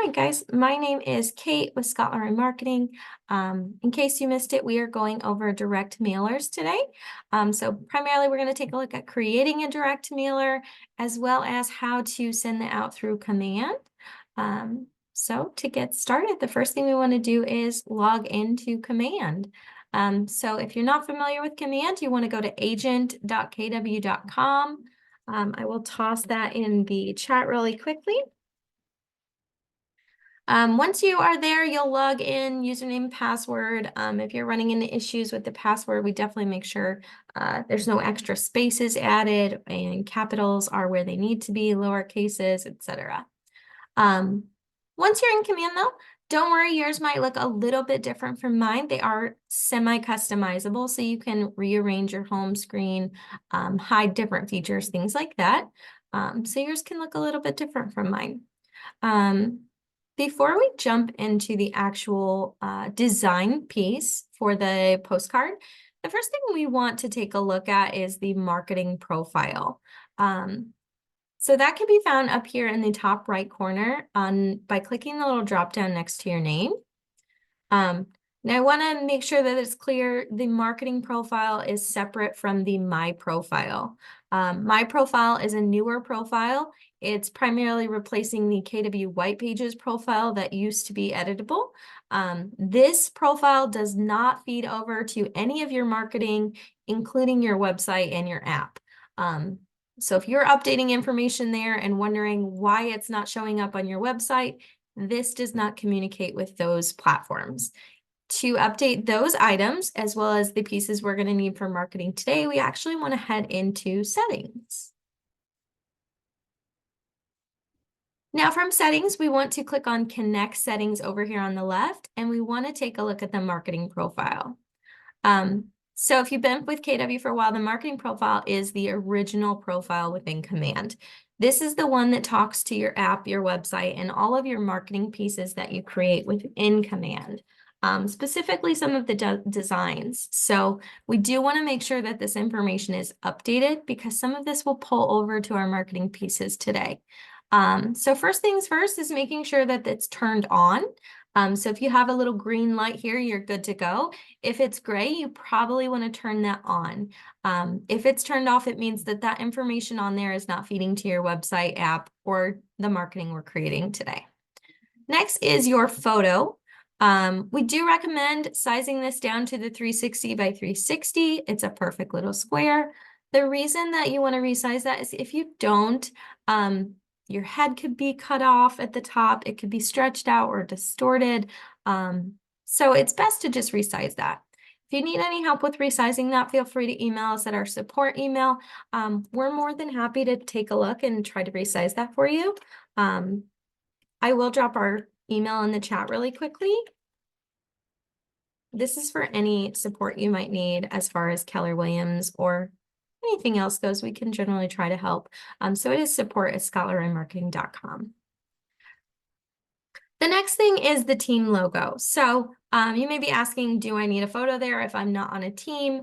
right, guys, my name is Kate with Scotland Marketing. In case you missed it, we are going over direct mailers today. So primarily we're going to take a look at creating a direct mailer as well as how to send it out through command. So to get started, the first thing we want to do is log into command. So if you're not familiar with command, you want to go to agent.kw.com. I will toss that in the chat really quickly. Once you are there, you'll log in, username, password. If you're running into issues with the password, we definitely make sure there's no extra spaces added and capitals are where they need to be, lower cases, etc. Once you're in command though, don't worry, yours might look a little bit different from mine. They are semi-customizable, so you can rearrange your home screen, hide different features, things like that. So yours can look a little bit different from mine. Before we jump into the actual design piece for the postcard, the first thing we want to take a look at is the marketing profile. So that can be found up here in the top right corner by clicking the little drop down next to your name. Now I want to make sure that it's clear the marketing profile is separate from the My Profile. My Profile is a newer profile. It's primarily replacing the KW White Pages profile that used to be editable. This profile does not feed over to any of your marketing, including your website and your app. So if you're updating information there and wondering why it's not showing up on your website, this does not communicate with those platforms. To update those items, as well as the pieces we're going to need for marketing today, we actually want to head into settings. Now from settings, we want to click on Connect Settings over here on the left, and we want to take a look at the marketing profile. So if you've been with KW for a while, the marketing profile is the original profile within Command. This is the one that talks to your app, your website, and all of your marketing pieces that you create within Command. Specifically some of the designs. So we do want to make sure that this information is updated because some of this will pull over to our marketing pieces today. So first things first is making sure that it's turned on. So if you have a little green light here, you're good to go. If it's gray, you probably want to turn that on. If it's turned off, it means that that information on there is not feeding to your website, app, or the marketing we're creating today. Next is your photo. We do recommend sizing this down to the 360 by 360. It's a perfect little square. The reason that you want to resize that is if you don't, your head could be cut off at the top. It could be stretched out or distorted. So it's best to just resize that. If you need any help with resizing that, feel free to email us at our support email. We're more than happy to take a look and try to resize that for you. I will drop our email in the chat really quickly. This is for any support you might need as far as Keller Williams or anything else goes. We can generally try to help. So it is support@scotlandmarketing.com. The next thing is the team logo. So you may be asking, do I need a photo there if I'm not on a team?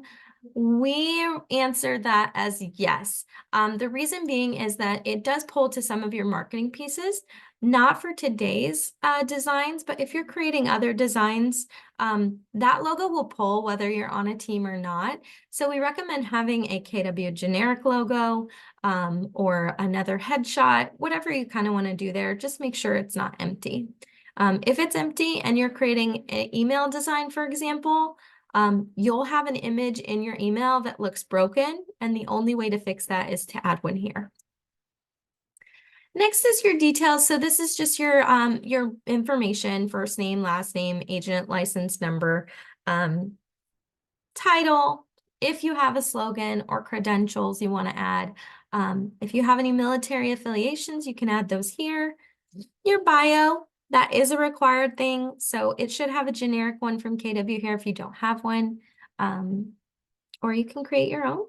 We answer that as yes. The reason being is that it does pull to some of your marketing pieces, not for today's designs, but if you're creating other designs, that logo will pull whether you're on a team or not. So we recommend having a KW generic logo or another headshot, whatever you kind of want to do there, just make sure it's not empty. If it's empty and you're creating an email design, for example, you'll have an image in your email that looks broken, and the only way to fix that is to add one here. Next is your details. So this is just your information, first name, last name, agent, license number, title, if you have a slogan or credentials you want to add. If you have any military affiliations, you can add those here. Your bio. That is a required thing, so it should have a generic one from KW here if you don't have one, or you can create your own.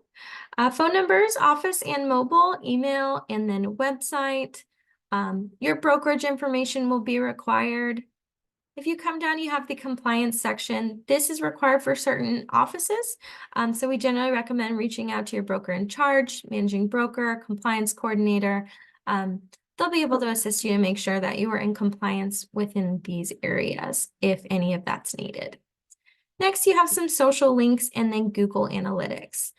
Phone numbers, office and mobile, email, and then website. Your brokerage information will be required. If you come down, you have the compliance section. This is required for certain offices, so we generally recommend reaching out to your broker in charge, managing broker, compliance coordinator. they'll be able to assist you and make sure that you are in compliance within these areas if any of that's needed. Next, you have some social links and then Google Analytics.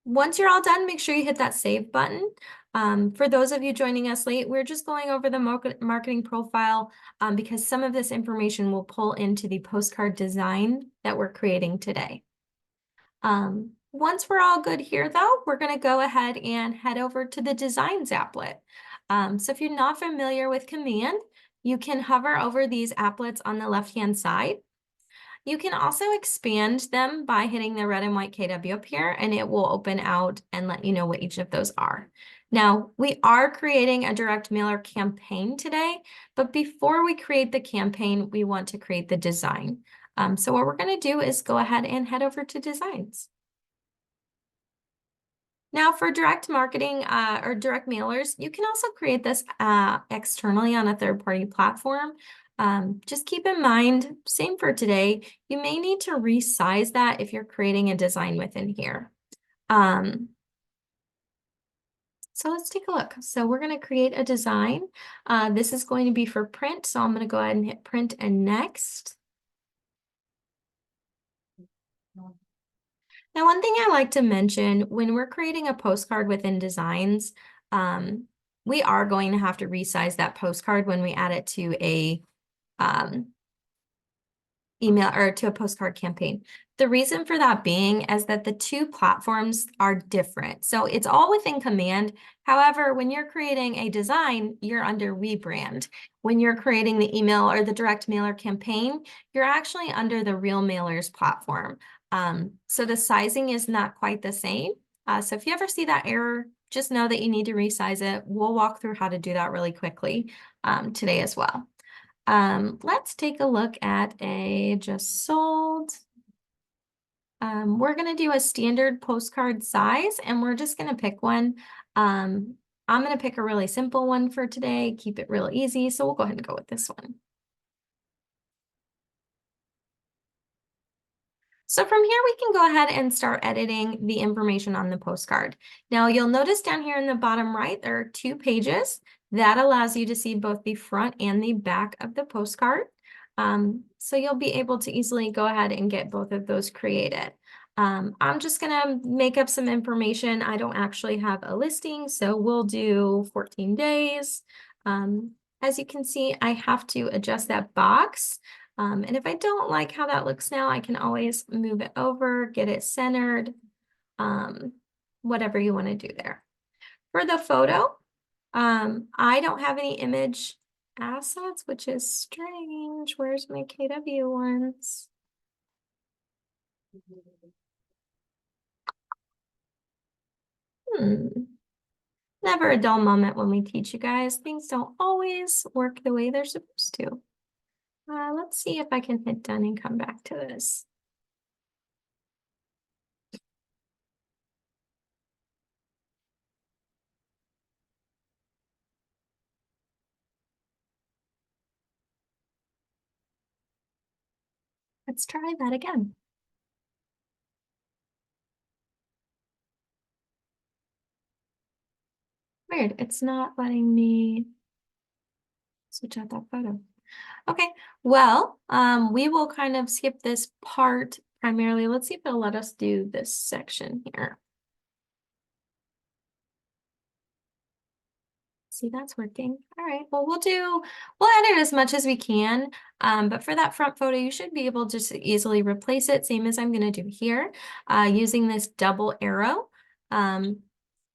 Once you're all done, make sure you hit that save button. For those of you joining us late, we're just going over the marketing profile because some of this information will pull into the postcard design that we're creating today. Once we're all good here, though, we're going to go ahead and head over to the Designs applet. So if you're not familiar with Command, you can hover over these applets on the left-hand side. You can also expand them by hitting the red and white KW up here, and it will open out and let you know what each of those are. Now, we are creating a direct mailer campaign today, but before we create the campaign, we want to create the design. So what we're going to do is go ahead and head over to Designs. Now for direct marketing or direct mailers, you can also create this externally on a third-party platform. Just keep in mind, same for today, you may need to resize that if you're creating a design within here. So let's take a look. So we're going to create a design. This is going to be for print, so I'm going to go ahead and hit print and next. Now, one thing I like to mention, when we're creating a postcard within Designs, we are going to have to resize that postcard when we add it to a email or to a postcard campaign. The reason for that being is that the two platforms are different. So it's all within Command. However, when you're creating a design, you're under WeBrand. When you're creating the email or the direct mailer campaign, you're actually under the Real Mailers platform. So the sizing is not quite the same. So if you ever see that error, just know that you need to resize it. We'll walk through how to do that really quickly today as well. Let's take a look at a just sold. We're going to do a standard postcard size, and we're just going to pick one. I'm going to pick a really simple one for today, keep it real easy. So we'll go ahead and go with this one. So from here, we can go ahead and start editing the information on the postcard. Now, you'll notice down here in the bottom right, there are 2 pages. That allows you to see both the front and the back of the postcard. So you'll be able to easily go ahead and get both of those created. I'm just going to make up some information. I don't actually have a listing, so we'll do 14 days. As you can see, I have to adjust that box. And if I don't like how that looks now, I can always move it over, get it centered, whatever you want to do there. For the photo, I don't have any image assets, which is strange. Where's my KW ones? Never a dull moment when we teach you guys. Things don't always work the way they're supposed to. Let's see if I can hit done and come back to this. Let's try that again. Weird, it's not letting me switch out that photo. Okay, well, we will kind of skip this part primarily. Let's see if it'll let us do this section here. See, that's working. All right, well, we'll edit as much as we can, but for that front photo, you should be able to just easily replace it, same as I'm going to do here, using this double arrow.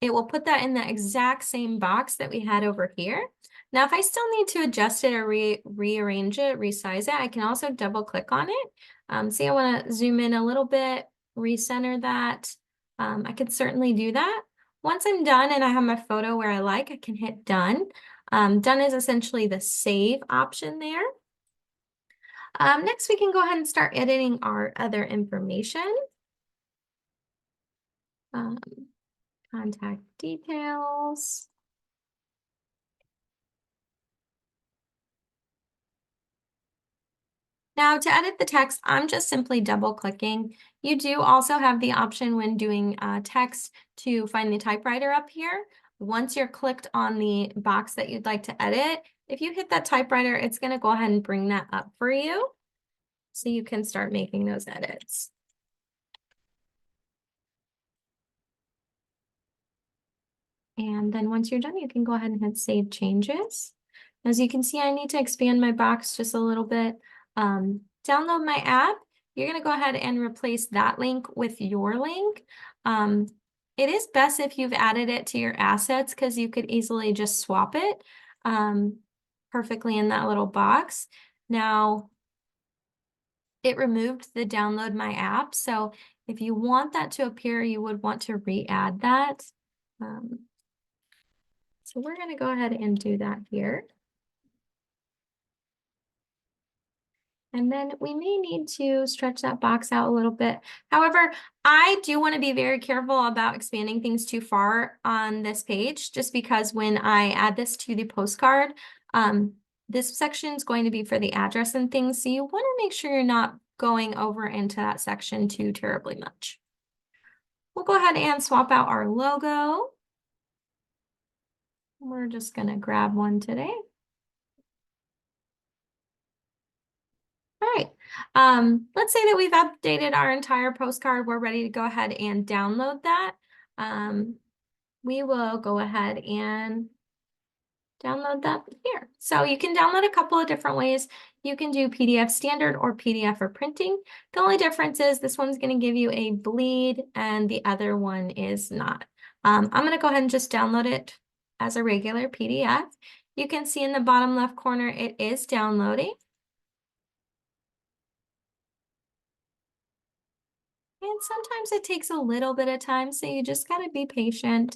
It will put that in the exact same box that we had over here. Now, if I still need to adjust it or rearrange it, resize it, I can also double click on it. See, I want to zoom in a little bit, recenter that. I could certainly do that. Once I'm done and I have my photo where I like, I can hit done. Done is essentially the save option there. Next, we can go ahead and start editing our other information. Contact details. Now to edit the text, I'm just simply double clicking. You do also have the option when doing text to find the typewriter up here. once you're clicked on the box that you'd like to edit, if you hit that typewriter, it's going to go ahead and bring that up for you so you can start making those edits. And then once you're done, you can go ahead and hit Save Changes. As you can see, I need to expand my box just a little bit. Download my app. You're going to go ahead and replace that link with your link. It is best if you've added it to your assets because you could easily just swap it perfectly in that little box. Now, it removed the download my app. So if you want that to appear, you would want to re-add that. So we're going to go ahead and do that here. And then we may need to stretch that box out a little bit. However, I do want to be very careful about expanding things too far on this page, just because when I add this to the postcard, this section is going to be for the address and things. So you want to make sure you're not going over into that section too terribly much. We'll go ahead and swap out our logo. We're just going to grab one today. All right, let's say that we've updated our entire postcard. We're ready to go ahead and download that. We will go ahead and download that here. So you can download a couple of different ways. You can do PDF standard or PDF for printing. The only difference is this one's going to give you a bleed and the other one is not. I'm going to go ahead and just download it as a regular PDF. You can see in the bottom left corner, it is downloading. And sometimes it takes a little bit of time, so you just got to be patient.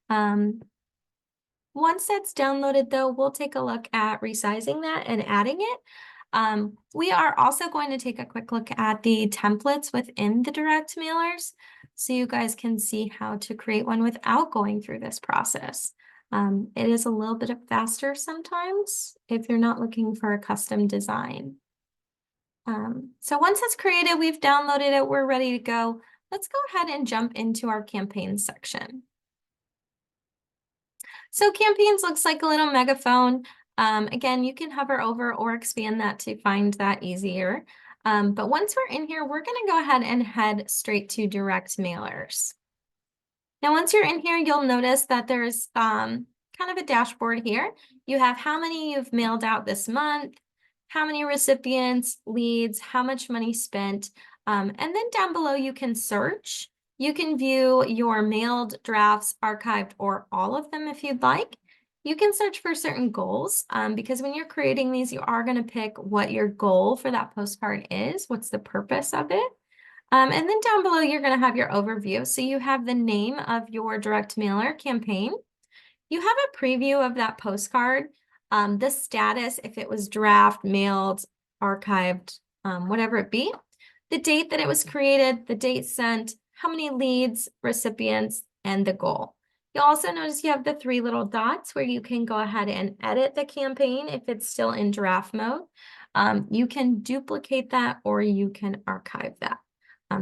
Once that's downloaded, though, we'll take a look at resizing that and adding it. We are also going to take a quick look at the templates within the direct mailers, so you guys can see how to create one without going through this process. It is a little bit faster sometimes if you're not looking for a custom design. So once it's created, we've downloaded it, we're ready to go. Let's go ahead and jump into our campaigns section. So campaigns looks like a little megaphone. Again, you can hover over or expand that to find that easier. But once we're in here, we're going to go ahead and head straight to direct mailers. Now, once you're in here, you'll notice that there's kind of a dashboard here. You have how many you've mailed out this month, how many recipients, leads, how much money spent, and then down below you can search. You can view your mailed drafts, archived, or all of them if you'd like. You can search for certain goals because when you're creating these, you are going to pick what your goal for that postcard is, what's the purpose of it. And then down below, you're going to have your overview. So you have the name of your direct mailer campaign. You have a preview of that postcard, the status, if it was draft, mailed, archived, whatever it be, the date that it was created, the date sent, how many leads, recipients, and the goal. You'll also notice you have the 3 little dots where you can go ahead and edit the campaign if it's still in draft mode. You can duplicate that or you can archive that.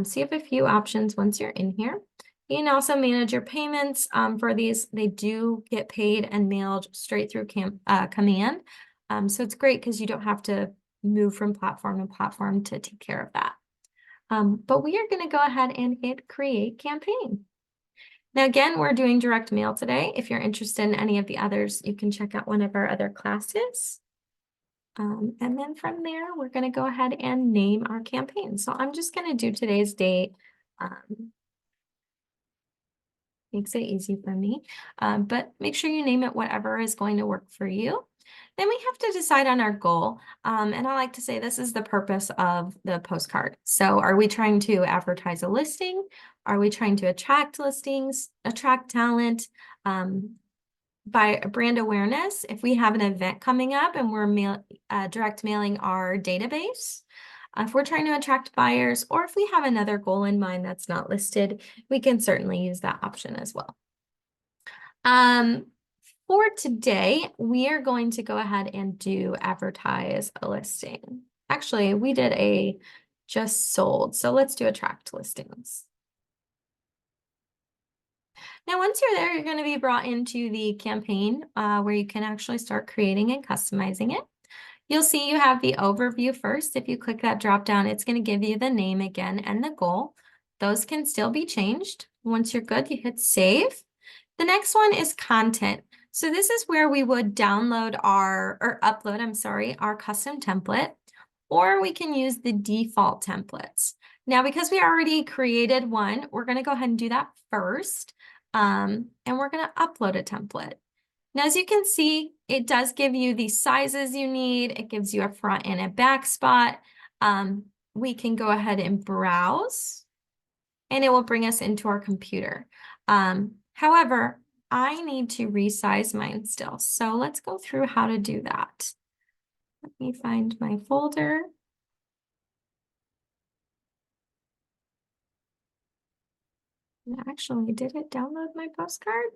So you have a few options once you're in here. You can also manage your payments for these. They do get paid and mailed straight through command. So it's great because you don't have to move from platform to platform to take care of that. But we are going to go ahead and hit create campaign. Now, again, we're doing direct mail today. If you're interested in any of the others, you can check out one of our other classes. And then from there, we're going to go ahead and name our campaign. So I'm just going to do today's date. Makes it easy for me, but make sure you name it whatever is going to work for you. Then we have to decide on our goal. And I like to say this is the purpose of the postcard. So are we trying to advertise a listing? Are we trying to attract listings, attract talent? By brand awareness, if we have an event coming up and we're direct mailing our database, if we're trying to attract buyers, or if we have another goal in mind that's not listed, we can certainly use that option as well. For today, we are going to go ahead and do advertise a listing. Actually, we did a just sold, so let's do attract listings. Now, once you're there, you're going to be brought into the campaign where you can actually start creating and customizing it. You'll see you have the overview first. If you click that drop down, it's going to give you the name again and the goal. Those can still be changed. Once you're good, you hit save. The next one is content. So this is where we would download or upload, I'm sorry, our custom template, or we can use the default templates. Now, because we already created one, we're going to go ahead and do that first. And we're going to upload a template. Now, as you can see, it does give you the sizes you need. It gives you a front and a back spot. We can go ahead and browse, and it will bring us into our computer. However, I need to resize mine still. So let's go through how to do that. Let me find my folder. And actually, did it download my postcard?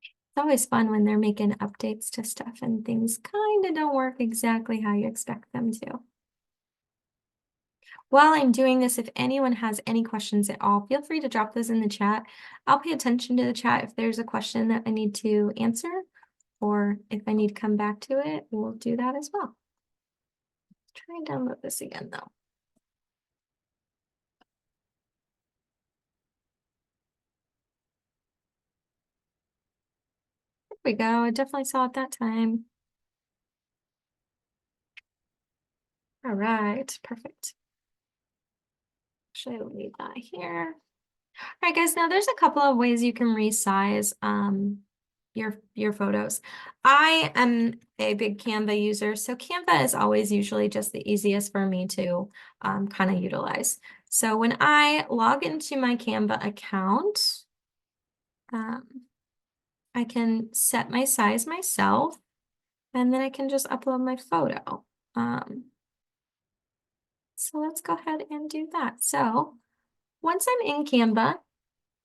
It's always fun when they're making updates to stuff and things kind of don't work exactly how you expect them to. While I'm doing this, if anyone has any questions at all, feel free to drop those in the chat. I'll pay attention to the chat if there's a question that I need to answer, or if I need to come back to it, we'll do that as well. Let's try and download this again though. There we go. I definitely saw it that time. All right, perfect. Actually, I'll leave that here. All right, guys, now there's a couple of ways you can resize your photos. I am a big Canva user, so Canva is always usually just the easiest for me to kind of utilize. So when I log into my Canva account, I can set my size myself, and then I can just upload my photo. So let's go ahead and do that. So once I'm in Canva,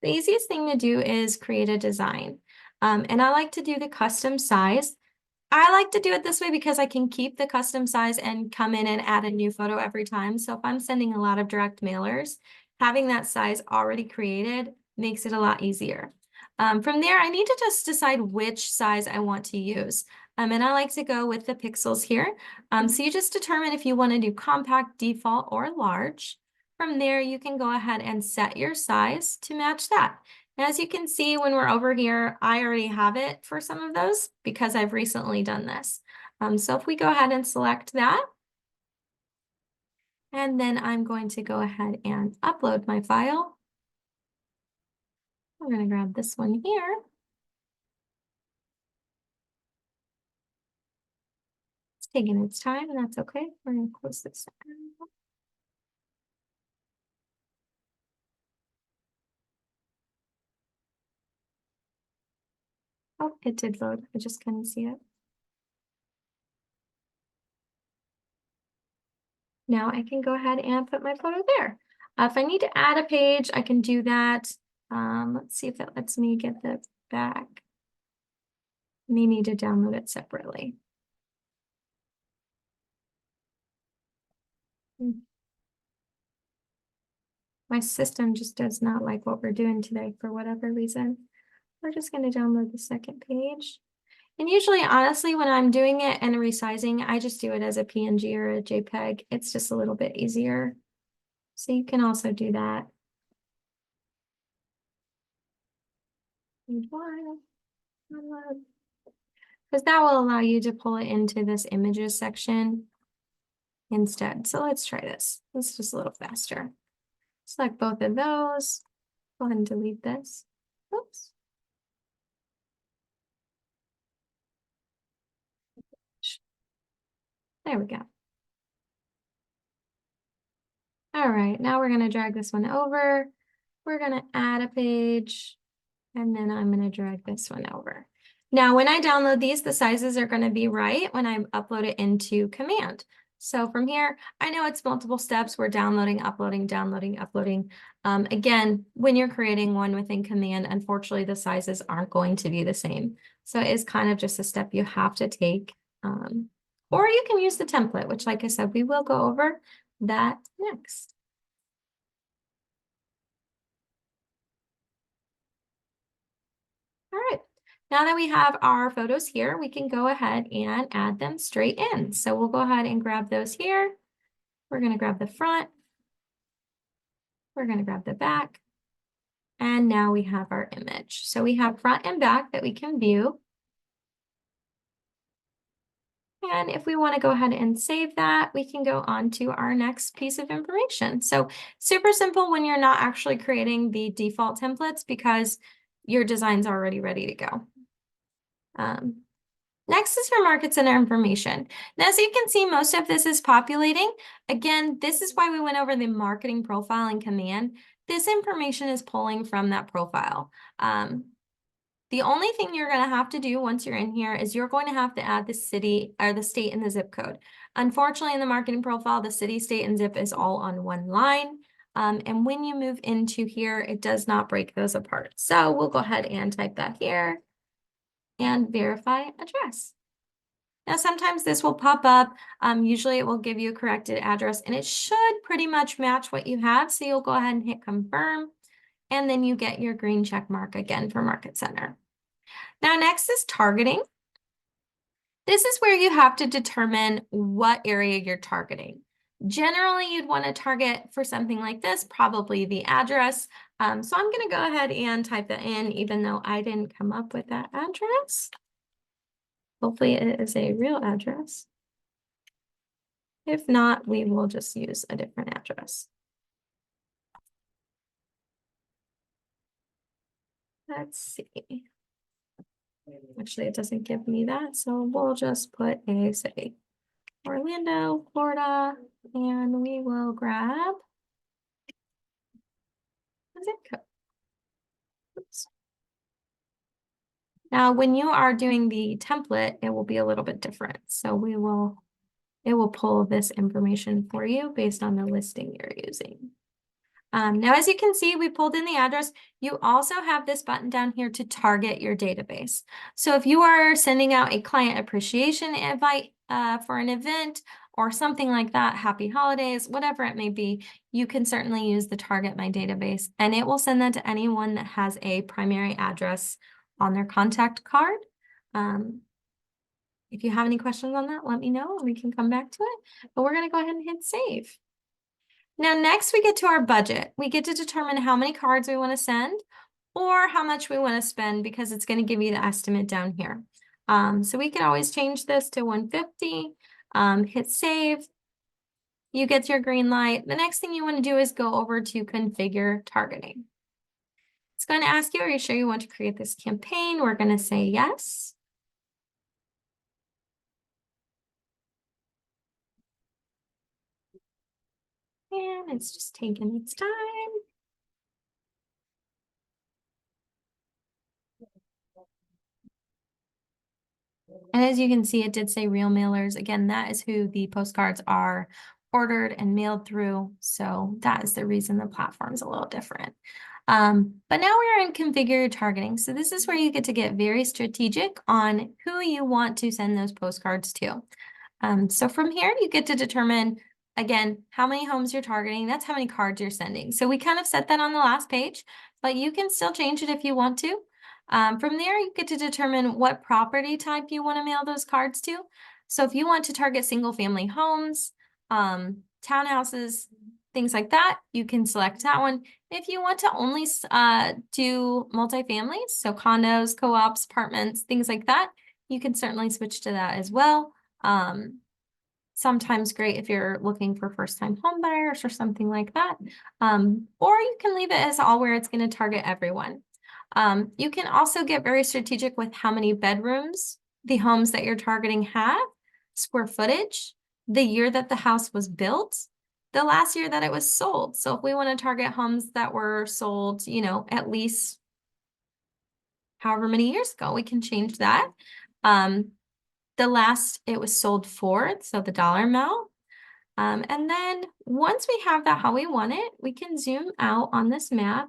the easiest thing to do is create a design. And I like to do the custom size. I like to do it this way because I can keep the custom size and come in and add a new photo every time. So if I'm sending a lot of direct mailers, having that size already created makes it a lot easier. From there, I need to just decide which size I want to use. And I like to go with the pixels here. So you just determine if you want to do compact, default, or large. From there, you can go ahead and set your size to match that. And as you can see, when we're over here, I already have it for some of those because I've recently done this. So if we go ahead and select that, and then I'm going to go ahead and upload my file. I'm going to grab this one here. It's taking its time, and that's okay. We're going to close this down. Oh, it did load. I just couldn't see it. Now I can go ahead and put my photo there. If I need to add a page, I can do that. Let's see if it lets me get the back. May need to download it separately. My system just does not like what we're doing today for whatever reason. We're just going to download the second page. And usually, honestly, when I'm doing it and resizing, I just do it as a PNG or a JPEG. It's just a little bit easier. So you can also do that. Because that will allow you to pull it into this images section instead. So let's try this. This is just a little faster. Select both of those. Go ahead and delete this. Oops. There we go. All right, now we're going to drag this one over. We're going to add a page, and then I'm going to drag this one over. Now, when I download these, the sizes are going to be right when I upload it into Command. So from here, I know it's multiple steps. We're downloading, uploading, downloading, uploading. Again, when you're creating one within Command, unfortunately, the sizes aren't going to be the same. So it is kind of just a step you have to take. Or you can use the template, which, like I said, we will go over that next. Now that we have our photos here, we can go ahead and add them straight in. So we'll go ahead and grab those here. We're going to grab the front. We're going to grab the back. And now we have our image. So we have front and back that we can view. And if we want to go ahead and save that, we can go on to our next piece of information. So super simple when you're not actually creating the default templates because your design's already ready to go. Next is your market center information. Now, as you can see, most of this is populating. Again, this is why we went over the marketing profile and command. This information is pulling from that profile. The only thing you're going to have to do once you're in here is you're going to have to add the city or the state and the zip code. Unfortunately, in the marketing profile, the city, state, and zip is all on one line. And when you move into here, it does not break those apart. So we'll go ahead and type that here and verify address. Now, sometimes this will pop up. Usually it will give you a corrected address and it should pretty much match what you have. So you'll go ahead and hit confirm. And then you get your green check mark again for Market Center. Now, next is targeting. This is where you have to determine what area you're targeting. Generally, you'd want to target for something like this, probably the address. So I'm going to go ahead and type that in, even though I didn't come up with that address. Hopefully it is a real address. If not, we will just use a different address. Let's see. Actually, it doesn't give me that, so we'll just put a, say, Orlando, Florida, and we will grab a zip code. Oops. Now, when you are doing the template, it will be a little bit different. So it will pull this information for you based on the listing you're using. Now, as you can see, we pulled in the address. You also have this button down here to target your database. So if you are sending out a client appreciation invite for an event or something like that, happy holidays, whatever it may be, you can certainly use the target my database and it will send that to anyone that has a primary address on their contact card. If you have any questions on that, let me know and we can come back to it. But we're going to go ahead and hit save. Now, next we get to our budget. We get to determine how many cards we want to send or how much we want to spend because it's going to give you the estimate down here. So we can always change this to 150, hit save. You get your green light. The next thing you want to do is go over to configure targeting. It's going to ask you, are you sure you want to create this campaign? We're going to say yes. And it's just taking its time. And as you can see, it did say real mailers. Again, that is who the postcards are ordered and mailed through. So that is the reason the platform is a little different. But now we're in configure targeting. So this is where you get to get very strategic on who you want to send those postcards to. So from here, you get to determine, again, how many homes you're targeting. That's how many cards you're sending. So we kind of set that on the last page, but you can still change it if you want to. From there, you get to determine what property type you want to mail those cards to. So if you want to target single family homes, townhouses, things like that, you can select that one. If you want to only do multifamilies, so condos, co-ops, apartments, things like that, you can certainly switch to that as well. Sometimes great if you're looking for first-time home buyers or something like that. Or you can leave it as all where it's going to target everyone. You can also get very strategic with how many bedrooms the homes that you're targeting have, square footage, the year that the house was built, the last year that it was sold. So if we want to target homes that were sold, you know, at least however many years ago, we can change that. The last it was sold for, so the dollar amount. And then once we have that how we want it, we can zoom out on this map.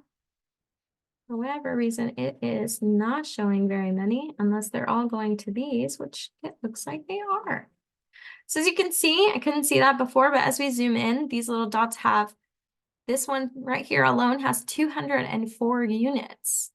For whatever reason, it is not showing very many unless they're all going to these, which it looks like they are. So as you can see, I couldn't see that before, but as we zoom in, these little dots have, this one right here alone has 204 units.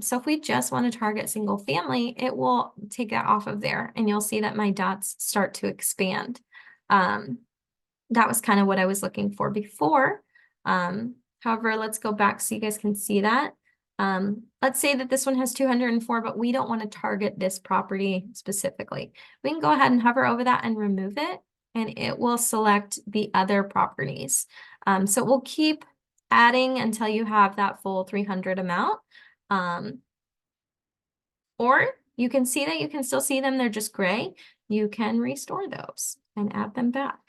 So if we just want to target single family, it will take that off of there, and you'll see that my dots start to expand. That was kind of what I was looking for before. However, let's go back so you guys can see that. Let's say that this one has 204, but we don't want to target this property specifically. We can go ahead and hover over that and remove it, and it will select the other properties. So we'll keep adding until you have that full 300 amount. Or you can see that you can still see them, they're just gray. You can restore those and add them back.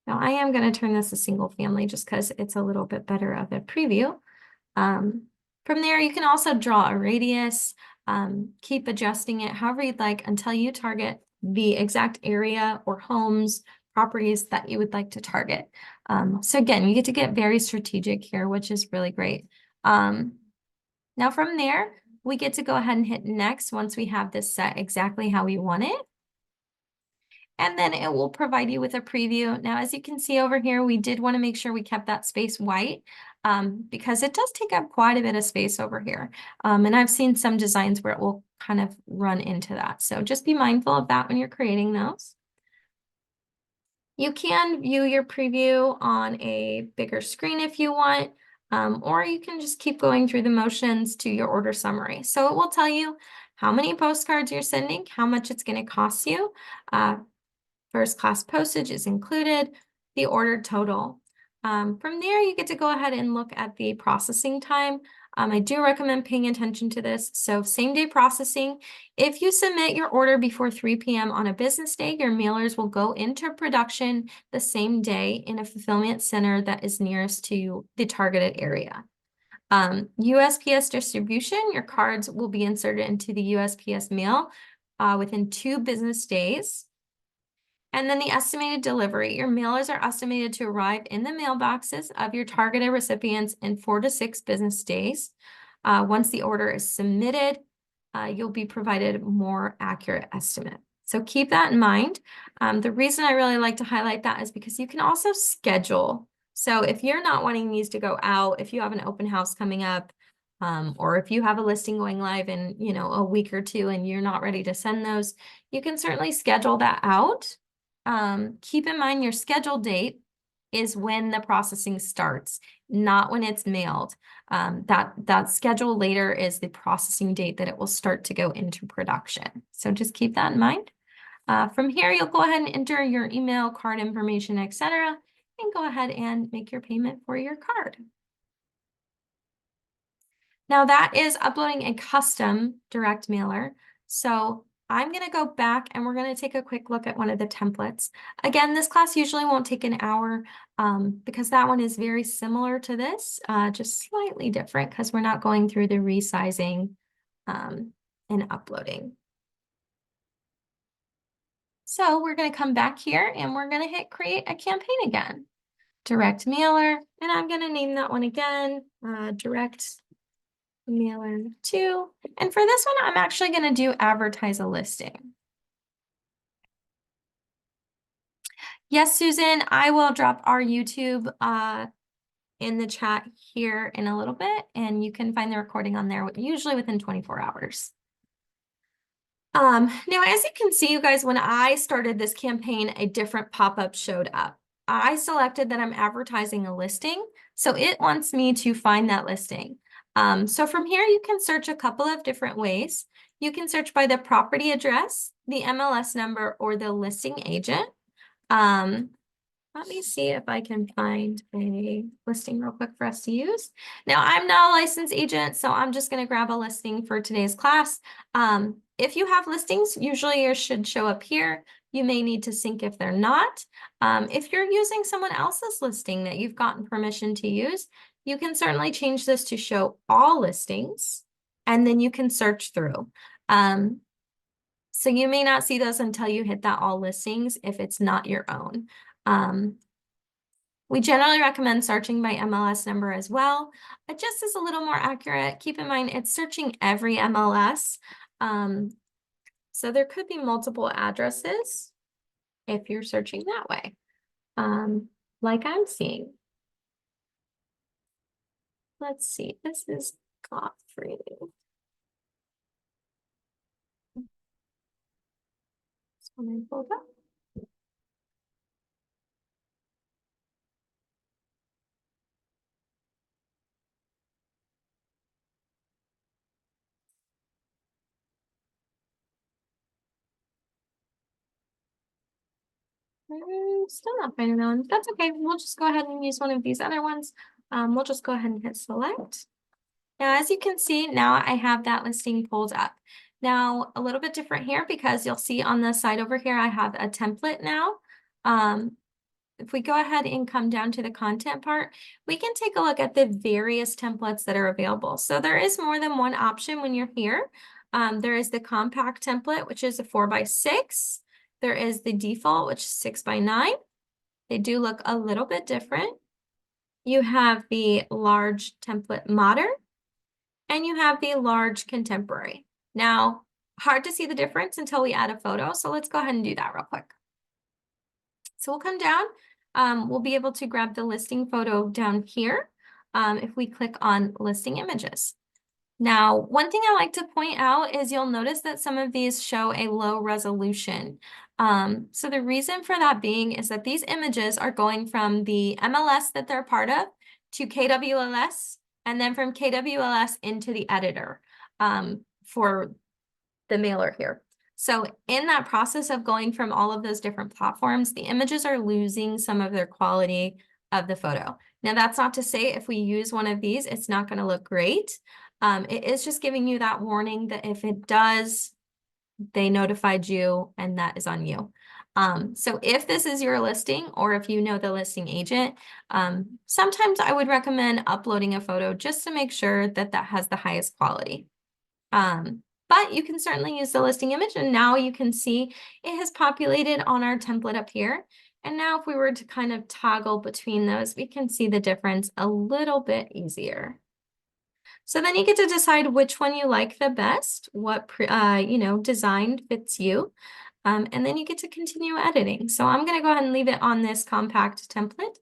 Now I am going to turn this a single family just because it's a little bit better of a preview. From there, you can also draw a radius, keep adjusting it however you'd like until you target the exact area or homes, properties that you would like to target. So again, you get to get very strategic here, which is really great. Now from there, we get to go ahead and hit next once we have this set exactly how we want it. And then it will provide you with a preview. Now, as you can see over here, we did want to make sure we kept that space white because it does take up quite a bit of space over here. And I've seen some designs where it will kind of run into that. So just be mindful of that when you're creating those. You can view your preview on a bigger screen if you want, or you can just keep going through the motions to your order summary. So it will tell you how many postcards you're sending, how much it's going to cost you. First class postage is included, the ordered total. From there, you get to go ahead and look at the processing time. I do recommend paying attention to this. So same day processing, if you submit your order before 3 p.m. on a business day, your mailers will go into production the same day in a fulfillment center that is nearest to the targeted area. USPS distribution, your cards will be inserted into the USPS mail within 2 business days. And then the estimated delivery. Your mailers are estimated to arrive in the mailboxes of your targeted recipients in 4 to 6 business days. Once the order is submitted, you'll be provided a more accurate estimate. So keep that in mind. The reason I really like to highlight that is because you can also schedule. So if you're not wanting these to go out, if you have an open house coming up, or if you have a listing going live in, a week or 2 and you're not ready to send those, you can certainly schedule that out. Keep in mind your scheduled date is when the processing starts, not when it's mailed. That schedule later is the processing date that it will start to go into production. So just keep that in mind. From here, you'll go ahead and enter your email, card information, etc., and go ahead and make your payment for your card. Now that is uploading a custom direct mailer. So I'm going to go back and we're going to take a quick look at one of the templates. Again, this class usually won't take an hour because that one is very similar to this, just slightly different because we're not going through the resizing and uploading. So we're going to come back here and we're going to hit create a campaign again. Direct mailer, and I'm going to name that one again, direct mailer 2. And for this one, I'm actually going to do advertise a listing. Yes, Susan, I will drop our YouTube in the chat here in a little bit, and you can find the recording on there usually within 24 hours. Now, as you can see, you guys, when I started this campaign, a different pop-up showed up. I selected that I'm advertising a listing, so it wants me to find that listing. So from here, you can search a couple of different ways. You can search by the property address, the MLS number, or the listing agent. Let me see if I can find a listing real quick for us to use. Now, I'm not a licensed agent, so I'm just going to grab a listing for today's class. If you have listings, usually yours should show up here. You may need to sync if they're not. If you're using someone else's listing that you've gotten permission to use, you can certainly change this to show all listings, and then you can search through. So you may not see those until you hit that all listings if it's not your own. We generally recommend searching by MLS number as well. It just is a little more accurate. Keep in mind, it's searching every MLS. So there could be multiple addresses if you're searching that way, like I'm seeing. Let's see, this is reading. This one I pulled up. Still not finding that one. That's okay. We'll just go ahead and use one of these other ones. We'll just go ahead and hit select. Now, as you can see, now I have that listing pulled up. Now, a little bit different here because you'll see on the side over here, I have a template now. If we go ahead and come down to the content part, we can take a look at the various templates that are available. So there is more than one option when you're here. There is the compact template, which is a 4x6. There is the default, which is 6x9. They do look a little bit different. You have the large template modern, and you have the large contemporary. Now, hard to see the difference until we add a photo. So let's go ahead and do that real quick. So we'll come down. We'll be able to grab the listing photo down here if we click on listing images. Now, one thing I like to point out is you'll notice that some of these show a low resolution. So the reason for that being is that these images are going from the MLS that they're part of to KWLS, and then from KWLS into the editor for the mailer here. So in that process of going from all of those different platforms, the images are losing some of their quality of the photo. Now, that's not to say if we use one of these, it's not going to look great. It is just giving you that warning that if it does, they notified you and that is on you. So if this is your listing or if you know the listing agent, sometimes I would recommend uploading a photo just to make sure that that has the highest quality. But you can certainly use the listing image, and now you can see it has populated on our template up here. And now if we were to kind of toggle between those, we can see the difference a little bit easier. So then you get to decide which one you like the best, what design fits you, and then you get to continue editing. So I'm going to go ahead and leave it on this compact template.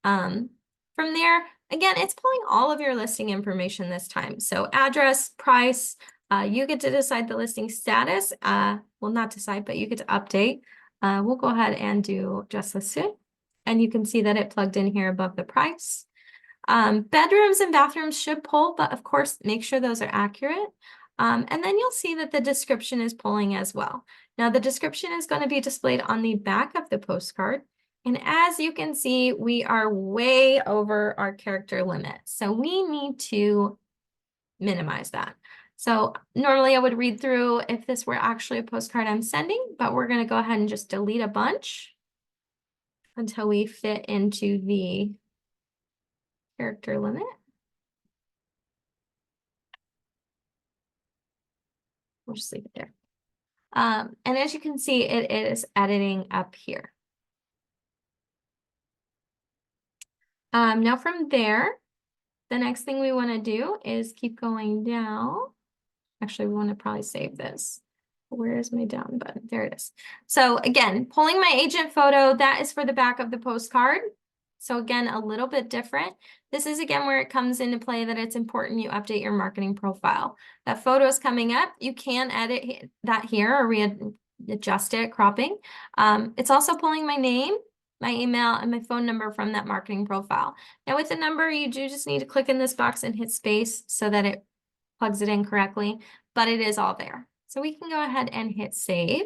From there, again, it's pulling all of your listing information this time. So address, price, you get to decide the listing status. Well, not decide, but you get to update. We'll go ahead and do just listed. And you can see that it plugged in here above the price. Bedrooms and bathrooms should pull, but of course, make sure those are accurate. And then you'll see that the description is pulling as well. Now, the description is going to be displayed on the back of the postcard. And as you can see, we are way over our character limit. So we need to minimize that. So normally I would read through if this were actually a postcard I'm sending, but we're going to go ahead and just delete a bunch until we fit into the character limit. We'll just leave it there. And as you can see, it is editing up here. Now from there, the next thing we want to do is keep going down. Actually, we want to probably save this. Where is my down button? There it is. So again, pulling my agent photo, that is for the back of the postcard. So again, a little bit different. This is again where it comes into play that it's important you update your marketing profile. That photo is coming up. You can edit that here or readjust it, cropping. It's also pulling my name, my email, and my phone number from that marketing profile. Now with the number, you do just need to click in this box and hit space so that it plugs it in correctly, but it is all there. So we can go ahead and hit save.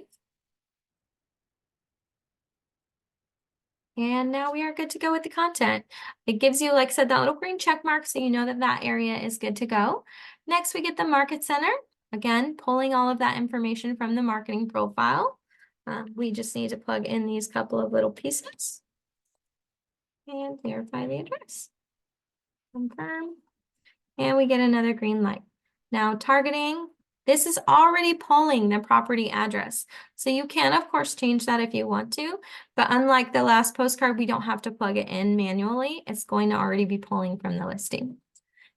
And now we are good to go with the content. It gives you, like I said, that little green check mark so you know that that area is good to go. Next, we get the market center. Again, pulling all of that information from the marketing profile. We just need to plug in these couple of little pieces and verify the address. Confirm. And we get another green light. Now targeting, this is already pulling the property address. So you can, of course, change that if you want to, but unlike the last postcard, we don't have to plug it in manually. It's going to already be pulling from the listing.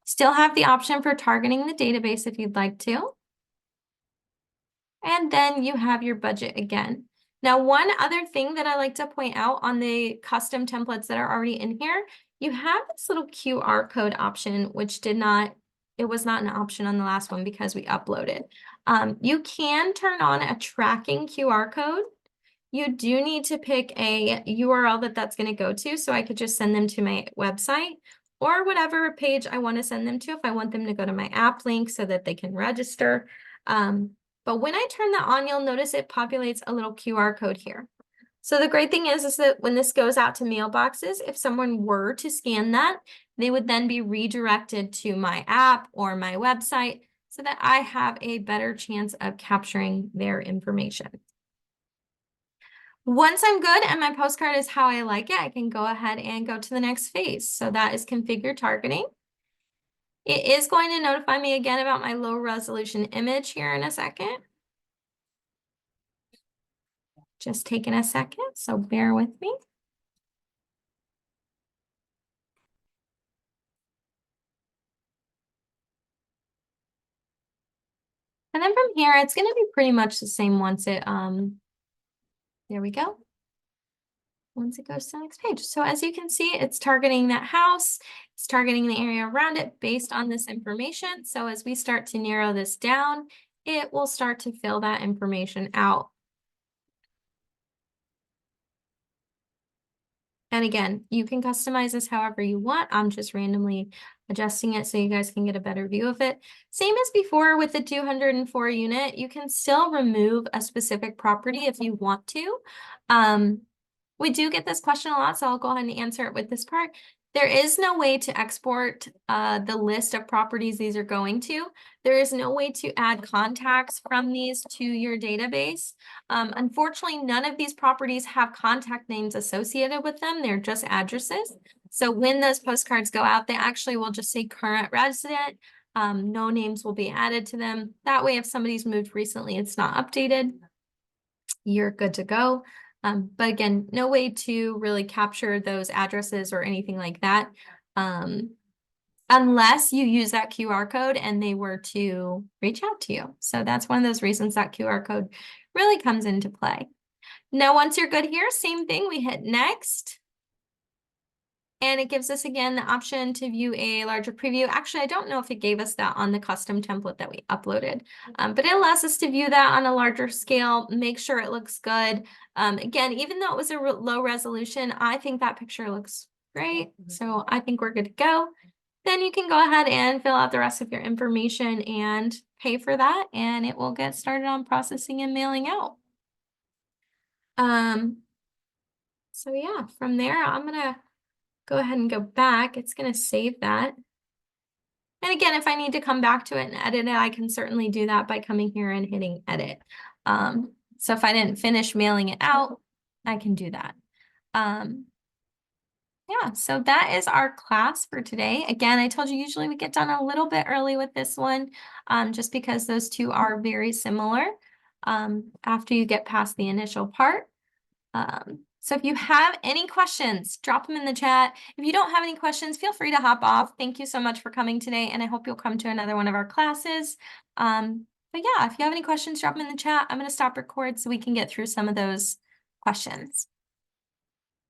Still have the option for targeting the database if you'd like to. And then you have your budget again. Now, one other thing that I like to point out on the custom templates that are already in here, you have this little QR code option, which did not it was not an option on the last one because we uploaded. You can turn on a tracking QR code. You do need to pick a URL that's going to go to, so I could just send them to my website or whatever page I want to send them to if I want them to go to my app link so that they can register. But when I turn that on, you'll notice it populates a little QR code here. So the great thing is that when this goes out to mailboxes, if someone were to scan that, they would then be redirected to my app or my website so that I have a better chance of capturing their information. Once I'm good and my postcard is how I like it, I can go ahead and go to the next phase. So that is configure targeting. It is going to notify me again about my low resolution image here in a second. Just taking a second, so bear with me. And then from here, it's going to be pretty much the same once it, there we go. Once it goes to the next page. So as you can see, it's targeting that house, it's targeting the area around it based on this information. So as we start to narrow this down, it will start to fill that information out. And again, you can customize this however you want. I'm just randomly adjusting it so you guys can get a better view of it. Same as before with the 204 unit, you can still remove a specific property if you want to. We do get this question a lot, so I'll go ahead and answer it with this part. There is no way to export the list of properties these are going to. There is no way to add contacts from these to your database. Unfortunately, none of these properties have contact names associated with them. They're just addresses. So when those postcards go out, they actually will just say current resident. No names will be added to them. That way, if somebody's moved recently, it's not updated. You're good to go. But again, no way to really capture those addresses or anything like that. Unless you use that QR code and they were to reach out to you. So that's one of those reasons that QR code really comes into play. Now, once you're good here, same thing, we hit next. And it gives us again the option to view a larger preview. Actually, I don't know if it gave us that on the custom template that we uploaded, but it allows us to view that on a larger scale, make sure it looks good. Again, even though it was a low resolution, I think that picture looks great. So I think we're good to go. Then you can go ahead and fill out the rest of your information and pay for that, and it will get started on processing and mailing out. So yeah, from there, I'm gonna go ahead and go back. It's going to save that. And again, if I need to come back to it and edit it, I can certainly do that by coming here and hitting edit. So if I didn't finish mailing it out, I can do that. Yeah, so that is our class for today. Again, I told you usually we get done a little bit early with this one, just because those two are very similar after you get past the initial part. So if you have any questions, drop them in the chat. If you don't have any questions, feel free to hop off. Thank you so much for coming today, and I hope you'll come to another one of our classes. But yeah, if you have any questions, drop them in the chat. I'm going to stop record so we can get through some of those questions.